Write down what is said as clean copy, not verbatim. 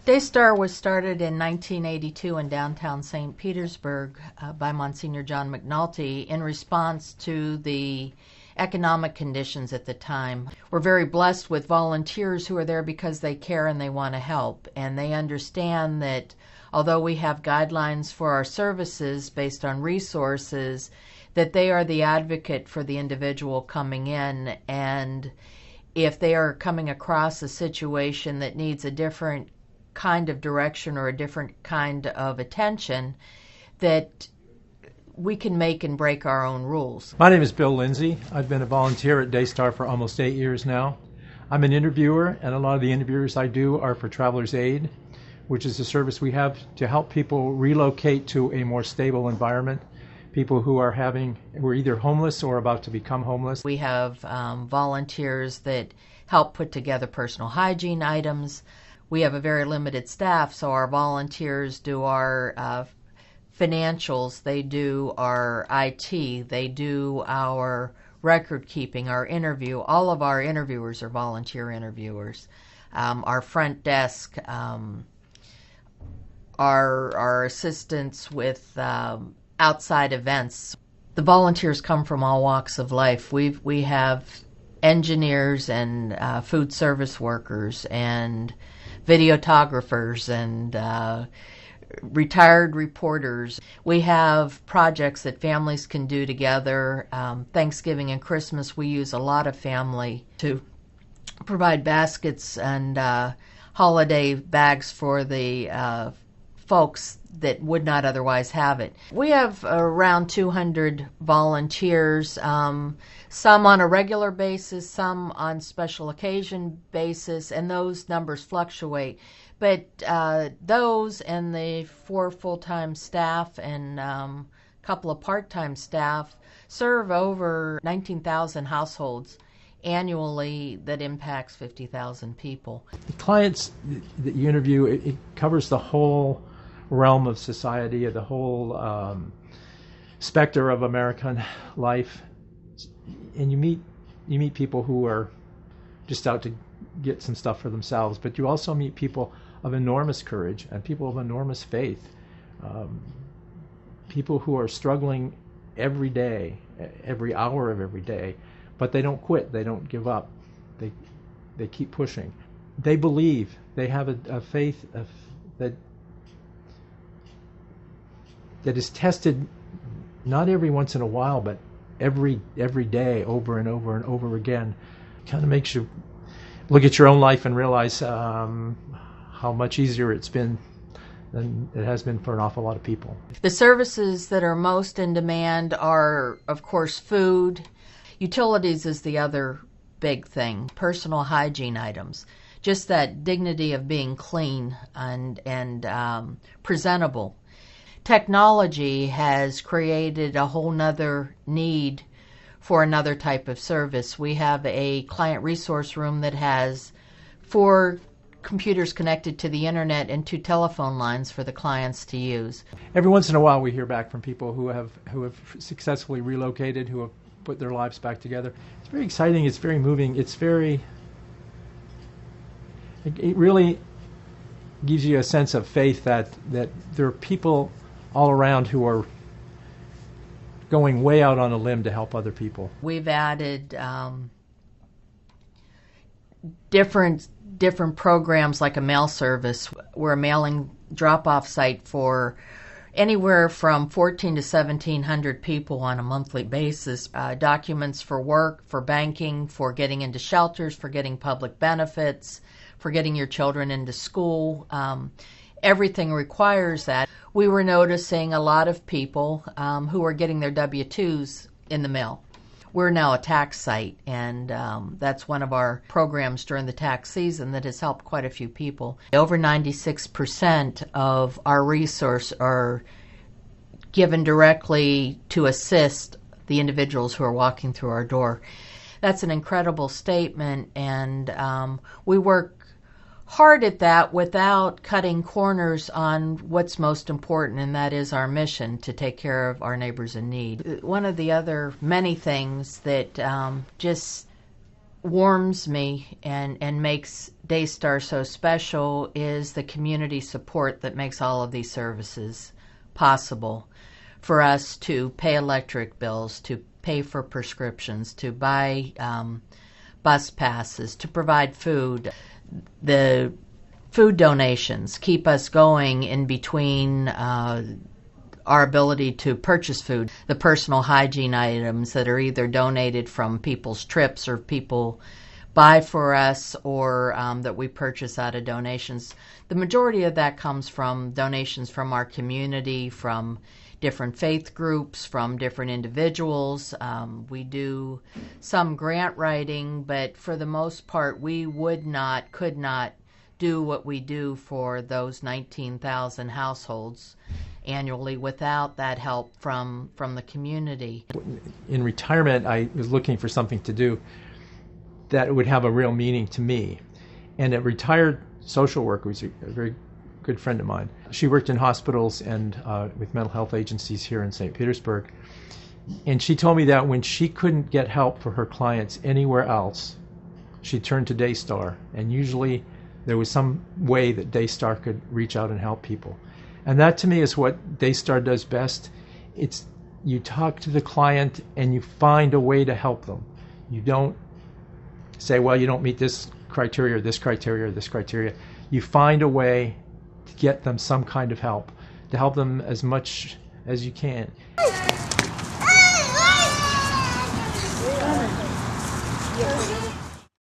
Daystar was started in 1982 in downtown St. Petersburg by Monsignor John McNulty in response to the economic conditions at the time. We're very blessed with volunteers who are there because they care and they want to help, and they understand that although we have guidelines for our services based on resources, that they are the advocate for the individual coming in, and if they are coming across a situation that needs a different kind of direction or a different kind of attention, that we can make and break our own rules. My name is Bill Lindsay. I've been a volunteer at Daystar for almost 8 years now. I'm an interviewer, and a lot of the interviews I do are for Travelers Aid, which is a service we have to help people relocate to a more stable environment. People who are either homeless or about to become homeless. We have volunteers that help put together personal hygiene items. We have a very limited staff, so our volunteers do our financials, they do our IT, they do our record keeping, our interview. All of our interviewers are volunteer interviewers. Our front desk, our assistants with outside events. The volunteers come from all walks of life. We have engineers and food service workers and videographers and retired reporters. We have projects that families can do together. Thanksgiving and Christmas, we use a lot of family to provide baskets and holiday bags for the folks that would not otherwise have it. We have around 200 volunteers, some on a regular basis, some on special occasion basis, and those numbers fluctuate. But those and the 4 full-time staff and a couple of part-time staff serve over 19,000 households annually. That impacts 50,000 people. The clients that you interview, it covers the whole realm of society, the whole specter of American life, and you meet people who are just out to get some stuff for themselves, but you also meet people of enormous courage and people of enormous faith, people who are struggling every day, every hour of every day, but they don't quit, they don't give up, they keep pushing. They believe, they have a faith that is tested not every once in a while, but every day, over and over and over again. Kind of makes you look at your own life and realize how much easier it's been than it has been for an awful lot of people. The services that are most in demand are, of course, food. Utilities is the other big thing. Personal hygiene items. Just that dignity of being clean and presentable. Technology has created a whole nother need for another type of service. We have a client resource room that has 4 computers connected to the internet and 2 telephone lines for the clients to use. Every once in a while we hear back from people who have successfully relocated, who have put their lives back together. It's very exciting, it's very moving, it really gives you a sense of faith that there are people all around who are going way out on a limb to help other people. We've added different programs like a mail service. We're a mailing drop-off site for anywhere from 1,400 to 1,700 people on a monthly basis. Documents for work, for banking, for getting into shelters, for getting public benefits, for getting your children into school. Everything requires that. We were noticing a lot of people who are getting their W-2s in the mail. We're now a tax site, and that's one of our programs during the tax season that has helped quite a few people. Over 96% of our resources are given directly to assist the individuals who are walking through our door. That's an incredible statement, and we work hard at that without cutting corners on what's most important, and that is our mission to take care of our neighbors in need. One of the other many things that just warms me and makes Daystar so special is the community support that makes all of these services possible for us to pay electric bills, to pay for prescriptions, to buy bus passes, to provide food. The food donations keep us going in between our ability to purchase food. The personal hygiene items that are either donated from people's trips or people buy for us, or that we purchase out of donations. The majority of that comes from donations from our community, from different faith groups, from different individuals. We do some grant writing, but for the most part, we could not do what we do for those 19,000 households annually without that help from the community. In retirement, I was looking for something to do that would have a real meaning to me. And a retired social worker was a very good friend of mine. She worked in hospitals and with mental health agencies here in St. Petersburg. And she told me that when she couldn't get help for her clients anywhere else, she turned to Daystar. And usually there was some way that Daystar could reach out and help people. And that to me is what Daystar does best. It's you talk to the client and you find a way to help them. You don't say, well, you don't meet this criteria or this criteria or this criteria. You find a way to get them some kind of help, to help them as much as you can.